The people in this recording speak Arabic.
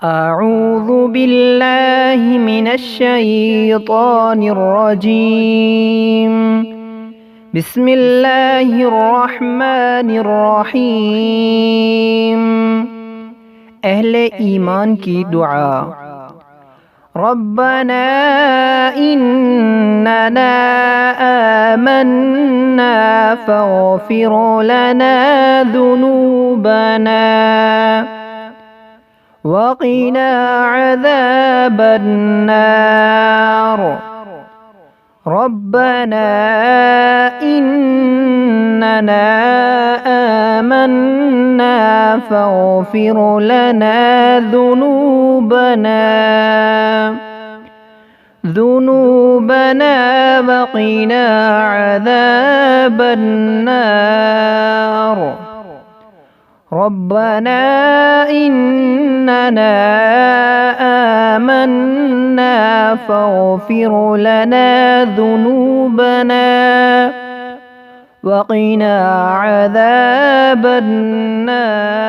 أعوذ بالله من الشيطان الرجيم. بسم الله الرحمن الرحیم. اہل ایمان کی دعا. ربنا إننا آمنا فاغفر لنا ذنوبنا وقنا عذاب النار. ربنا إننا آمنا فاغفر لنا ذنوبنا وقنا عذاب النار. ربنا إننا آمنا فاغفر لنا ذنوبنا وقنا عذاب النار.